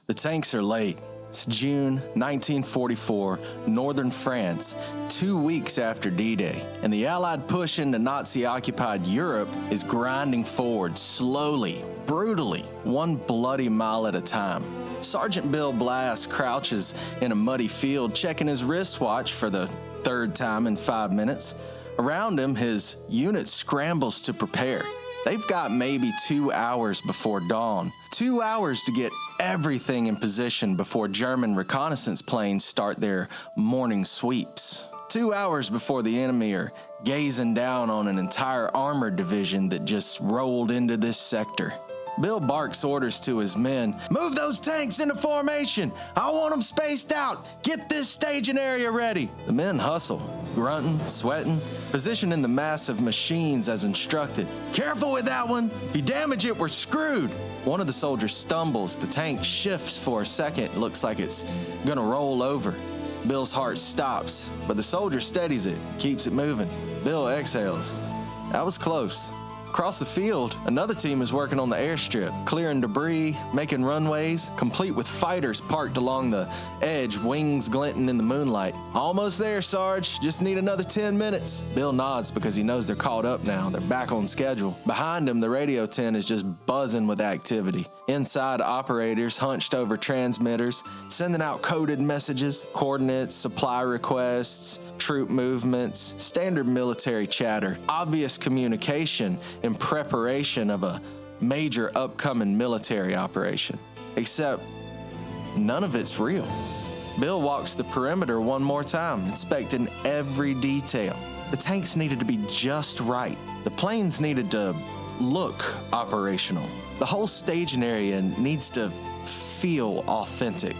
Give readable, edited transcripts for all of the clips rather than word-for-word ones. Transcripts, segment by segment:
The tanks are late. It's June 1944, northern France, 2 weeks after D-Day, and the Allied push into Nazi-occupied Europe is grinding forward slowly, brutally, one bloody mile at a time. Sergeant Bill Blass crouches in a muddy field, checking his wristwatch for the third time in 5 minutes. Around him, his unit scrambles to prepare. They've got maybe 2 hours before dawn. 2 hours to get everything in position before German reconnaissance planes start their morning sweeps. 2 hours before the enemy are gazing down on an entire armored division that just rolled into this sector. Bill barks orders to his men. Move those tanks into formation. I want them spaced out. Get this staging area ready. The men hustle, grunting, sweating, positioning the massive machines as instructed. Careful with that one. If you damage it, we're screwed. One of the soldiers stumbles. The tank shifts for a second. Looks like it's gonna roll over. Bill's heart stops, but the soldier steadies it, keeps it moving. Bill exhales. That was close. Across the field, another team is working on the airstrip, clearing debris, making runways, complete with fighters parked along the edge, wings glinting in the moonlight. Almost there, Sarge. Just need another 10 minutes. Bill nods because he knows they're caught up now. They're back on schedule. Behind him, the radio tent is just buzzing with activity. Inside, operators hunched over transmitters, sending out coded messages, coordinates, supply requests, troop movements, standard military chatter, obvious communication in preparation of a major upcoming military operation. Except none of it's real. Bill walks the perimeter one more time, inspecting every detail. The tanks needed to be just right. The planes needed to look operational. The whole staging area needs to feel authentic.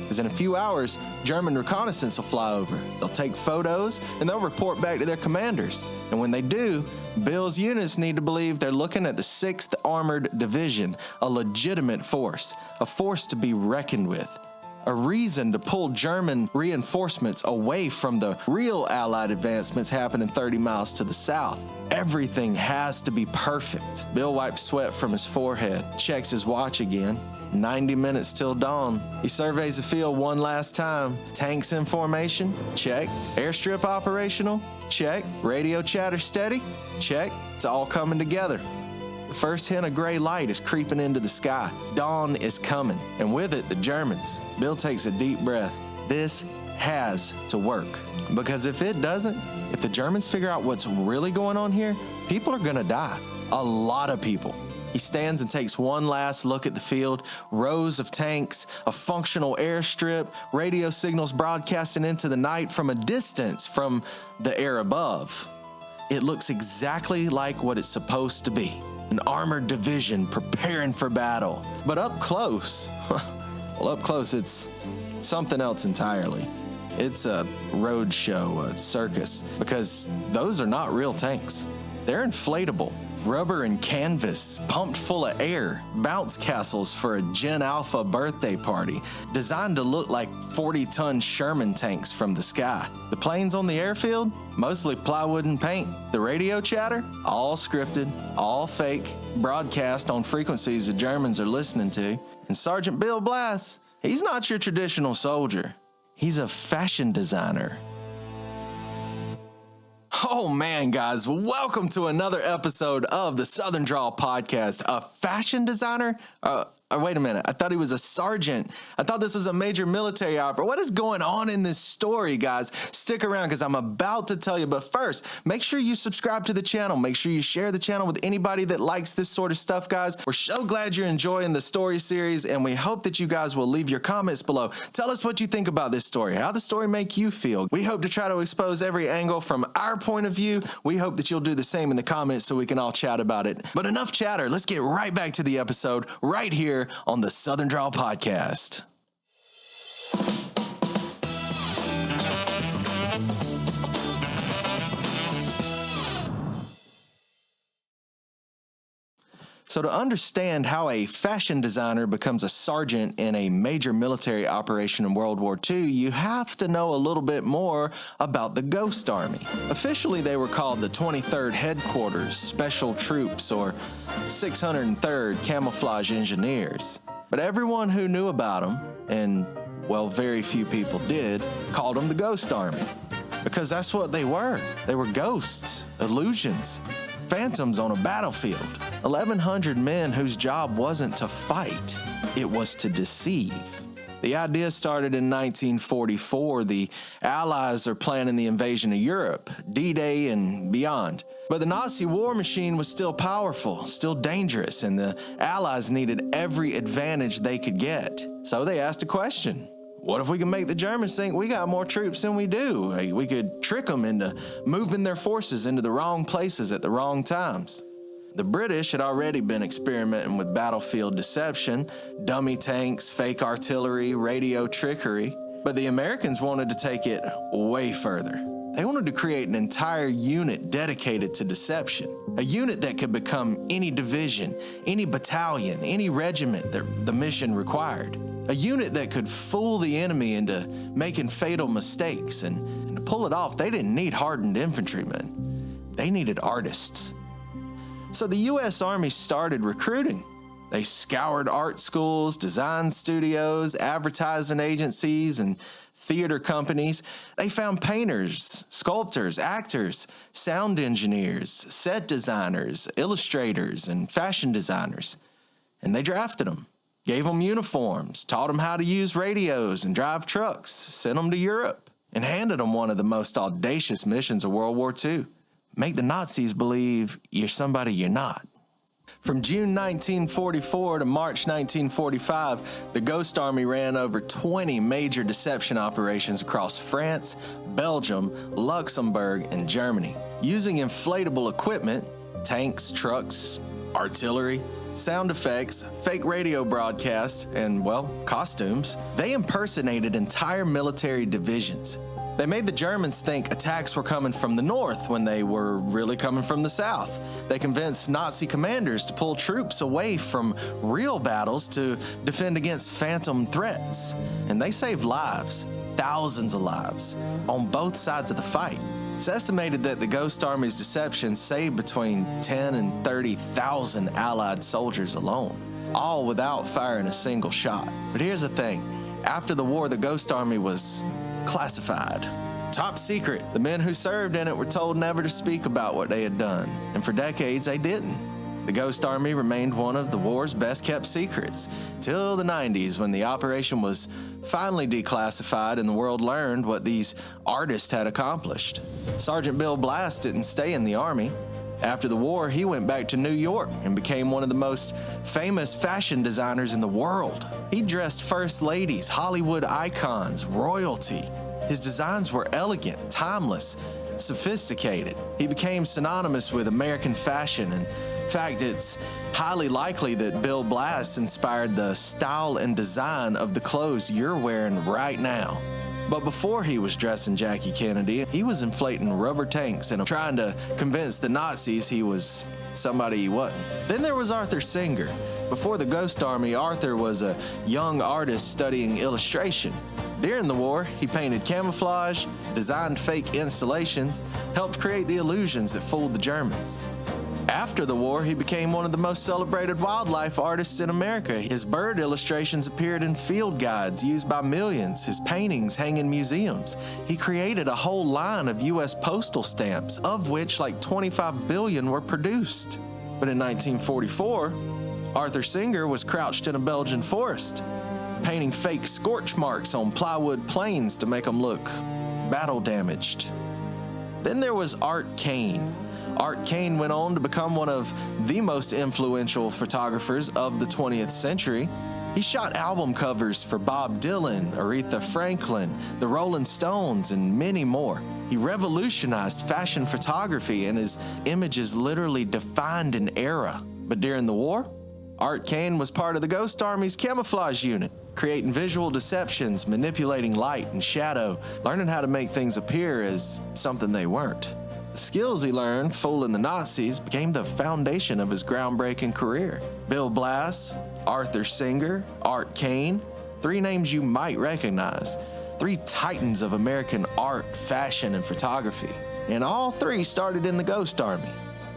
Because in a few hours, German reconnaissance will fly over. They'll take photos and they'll report back to their commanders. And when they do, Bill's units need to believe they're looking at the 6th Armored Division, a legitimate force, a force to be reckoned with, a reason to pull German reinforcements away from the real Allied advancements happening 30 miles to the south. Everything has to be perfect. Bill wipes sweat from his forehead, checks his watch again. 90 minutes till dawn. He surveys the field one last time. Tanks in formation? Check. Airstrip operational? Check. Radio chatter steady? Check. It's all coming together. The first hint of gray light is creeping into the sky. Dawn is coming, and with it, the Germans. Bill takes a deep breath. This has to work. Because if it doesn't, if the Germans figure out what's really going on here, people are gonna die. A lot of people. He stands and takes one last look at the field. Rows of tanks, a functional airstrip, radio signals broadcasting into the night from a distance from the air above. It looks exactly like what it's supposed to be. An armored division preparing for battle. But up close, well, up close, it's something else entirely. It's a road show, a circus, because those are not real tanks. They're inflatable. Rubber and canvas, pumped full of air, bounce castles for a Gen Alpha birthday party, designed to look like 40-ton Sherman tanks from the sky. The planes on the airfield, mostly plywood and paint. The radio chatter, all scripted, all fake, broadcast on frequencies the Germans are listening to. And Sergeant Bill Blass, he's not your traditional soldier. He's a fashion designer. Oh man, guys, welcome to another episode of the Southern Drawl Podcast. A fashion designer? Wait a minute, I thought he was a sergeant. I thought this was a major military opera. What is going on in this story, guys? Stick around because I'm about to tell you. But first, make sure you subscribe to the channel. Make sure you share the channel with anybody that likes this sort of stuff, guys. We're so glad you're enjoying the story series, and we hope that you guys will leave your comments below. Tell us what you think about this story. How the story make you feel? We hope to try to expose every angle from our point of view. We hope that you'll do the same in the comments so we can all chat about it. But enough chatter. Let's get right back to the episode right here on the Southern Drawl Podcast. So to understand how a fashion designer becomes a sergeant in a major military operation in World War II, you have to know a little bit more about the Ghost Army. Officially, they were called the 23rd Headquarters Special Troops, or 603rd Camouflage Engineers. But everyone who knew about them, and, well, very few people did, called them the Ghost Army. Because that's what they were. They were ghosts, illusions, phantoms on a battlefield. 1,100 men whose job wasn't to fight, it was to deceive. The idea started in 1944. The Allies are planning the invasion of Europe, D-Day and beyond. But the Nazi war machine was still powerful, still dangerous, and the Allies needed every advantage they could get. So they asked a question. What if we can make the Germans think we got more troops than we do? We could trick them into moving their forces into the wrong places at the wrong times. The British had already been experimenting with battlefield deception, dummy tanks, fake artillery, radio trickery, but the Americans wanted to take it way further. They wanted to create an entire unit dedicated to deception, a unit that could become any division, any battalion, any regiment that the mission required. A unit that could fool the enemy into making fatal mistakes, and to pull it off, they didn't need hardened infantrymen. They needed artists. So the U.S. Army started recruiting. They scoured art schools, design studios, advertising agencies, and theater companies. They found painters, sculptors, actors, sound engineers, set designers, illustrators, and fashion designers. And they drafted them. Gave them uniforms, taught them how to use radios and drive trucks, sent them to Europe, and handed them one of the most audacious missions of World War II. Make the Nazis believe you're somebody you're not. From June 1944 to March 1945, the Ghost Army ran over 20 major deception operations across France, Belgium, Luxembourg, and Germany. Using inflatable equipment, tanks, trucks, artillery, sound effects, fake radio broadcasts, and, well, costumes, they impersonated entire military divisions. They made the Germans think attacks were coming from the north when they were really coming from the south. They convinced Nazi commanders to pull troops away from real battles to defend against phantom threats. And they saved lives, thousands of lives, on both sides of the fight. It's estimated that the Ghost Army's deception saved between 10 and 30,000 Allied soldiers alone, all without firing a single shot. But here's the thing. After the war, the Ghost Army was classified. Top secret. The men who served in it were told never to speak about what they had done, and for decades they didn't. The Ghost Army remained one of the war's best-kept secrets, till the 90s when the operation was finally declassified and the world learned what these artists had accomplished. Sergeant Bill Blass didn't stay in the Army. After the war, he went back to New York and became one of the most famous fashion designers in the world. He dressed first ladies, Hollywood icons, royalty. His designs were elegant, timeless, sophisticated. He became synonymous with American fashion, and in fact, it's highly likely that Bill Blass inspired the style and design of the clothes you're wearing right now. But before he was dressing Jackie Kennedy, he was inflating rubber tanks and trying to convince the Nazis he was somebody he wasn't. Then there was Arthur Singer. Before the Ghost Army, Arthur was a young artist studying illustration. During the war, he painted camouflage, designed fake installations, helped create the illusions that fooled the Germans. After the war, he became one of the most celebrated wildlife artists in America. His bird illustrations appeared in field guides used by millions. His paintings hang in museums. He created a whole line of U.S. postal stamps, of which like 25 billion were produced. But in 1944, Arthur Singer was crouched in a Belgian forest, painting fake scorch marks on plywood planes to make them look battle damaged. Then there was Art Kane. Art Kane went on to become one of the most influential photographers of the 20th century. He shot album covers for Bob Dylan, Aretha Franklin, the Rolling Stones, and many more. He revolutionized fashion photography, and his images literally defined an era. But during the war, Art Kane was part of the Ghost Army's camouflage unit, creating visual deceptions, manipulating light and shadow, learning how to make things appear as something they weren't. The skills he learned fooling the Nazis became the foundation of his groundbreaking career. Bill Blass, Arthur Singer, Art Kane, three names you might recognize, three titans of American art, fashion, and photography. And all three started in the Ghost Army,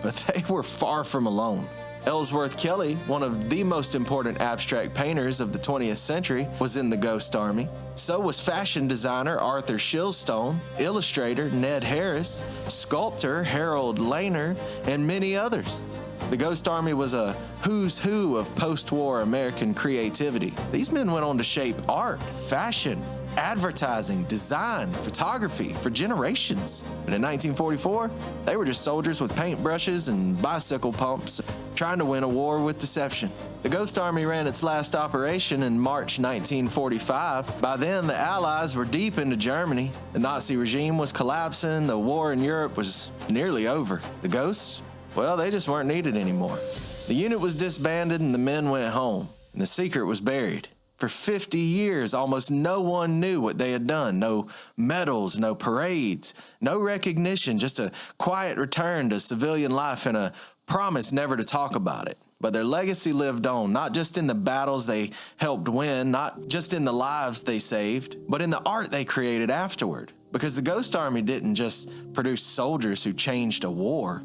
but they were far from alone. Ellsworth Kelly, one of the most important abstract painters of the 20th century, was in the Ghost Army. So was fashion designer Arthur Shillstone, illustrator Ned Harris, sculptor Harold Lehner, and many others. The Ghost Army was a who's who of post-war American creativity. These men went on to shape art, fashion, advertising, design, photography for generations. But in 1944, they were just soldiers with paintbrushes and bicycle pumps trying to win a war with deception. The Ghost Army ran its last operation in March 1945. By then, the Allies were deep into Germany. The Nazi regime was collapsing. The war in Europe was nearly over. The Ghosts, well, they just weren't needed anymore. The unit was disbanded and the men went home, and the secret was buried. For 50 years, almost no one knew what they had done. No medals, no parades, no recognition, just a quiet return to civilian life and a promise never to talk about it. But their legacy lived on, not just in the battles they helped win, not just in the lives they saved, but in the art they created afterward. Because the Ghost Army didn't just produce soldiers who changed a war.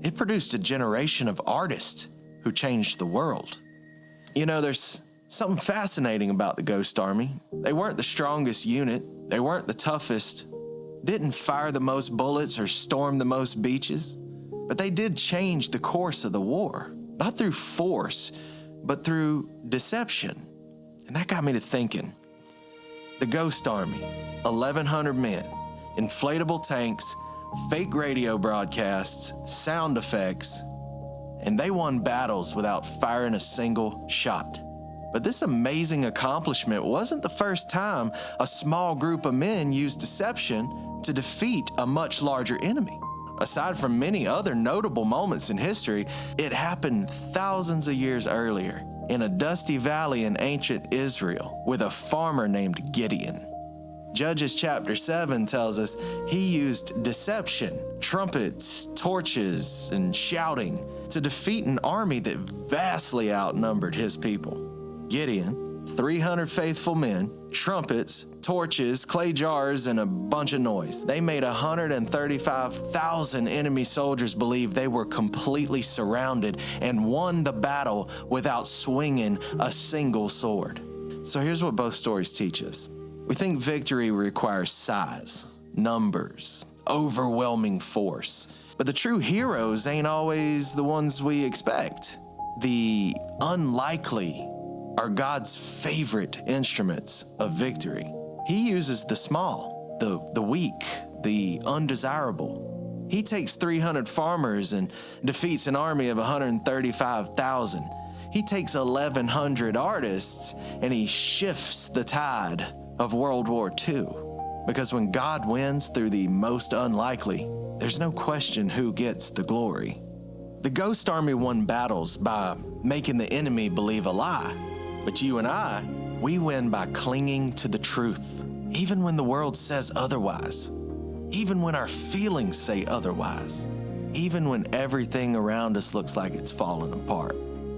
It produced a generation of artists who changed the world. You know, there's something fascinating about the Ghost Army. They weren't the strongest unit. They weren't the toughest. Didn't fire the most bullets or storm the most beaches. But they did change the course of the war. Not through force, but through deception. And that got me to thinking. The Ghost Army, 1,100 men, inflatable tanks, fake radio broadcasts, sound effects, and they won battles without firing a single shot. But this amazing accomplishment wasn't the first time a small group of men used deception to defeat a much larger enemy. Aside from many other notable moments in history, it happened thousands of years earlier in a dusty valley in ancient Israel with a farmer named Gideon. Judges chapter 7 tells us he used deception, trumpets, torches, and shouting to defeat an army that vastly outnumbered his people. Gideon, 300 faithful men, trumpets, torches, clay jars, and a bunch of noise. They made 135,000 enemy soldiers believe they were completely surrounded and won the battle without swinging a single sword. So here's what both stories teach us. We think victory requires size, numbers, overwhelming force. But the true heroes ain't always the ones we expect. The unlikely are God's favorite instruments of victory. He uses the small, the weak, the undesirable. He takes 300 farmers and defeats an army of 135,000. He takes 1,100 artists and he shifts the tide of World War II. Because when God wins through the most unlikely, there's no question who gets the glory. The Ghost Army won battles by making the enemy believe a lie. But you and I, we win by clinging to the truth, even when the world says otherwise, even when our feelings say otherwise, even when everything around us looks like it's falling apart.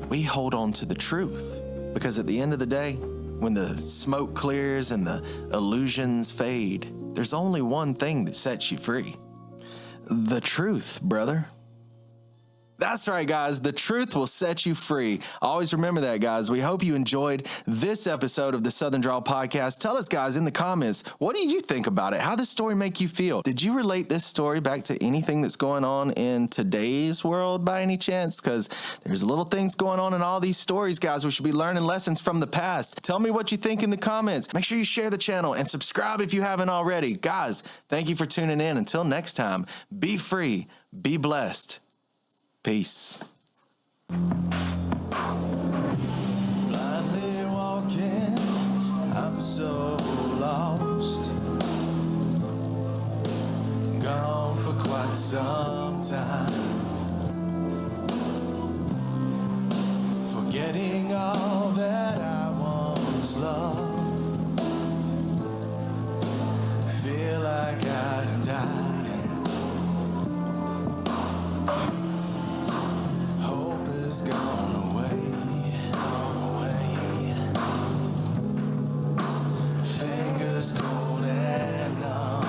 We hold on to the truth because at the end of the day, when the smoke clears and the illusions fade, there's only one thing that sets you free. The truth, brother. That's right, guys. The truth will set you free. Always remember that, guys. We hope you enjoyed this episode of the Southern Drawl Podcast. Tell us, guys, in the comments, what did you think about it? How did this story make you feel? Did you relate this story back to anything that's going on in today's world by any chance? Because there's little things going on in all these stories, guys. We should be learning lessons from the past. Tell me what you think in the comments. Make sure you share the channel and subscribe if you haven't already. Guys, thank you for tuning in. Until next time, be free, be blessed. Peace. Blindly walking, I'm so lost. Gone for quite some time. Forgetting all that I once loved. Feel like I died. Gone away. Fingers cold and numb.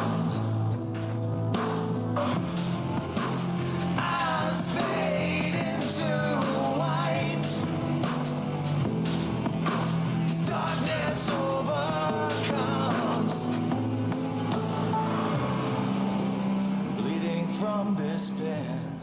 from this pen.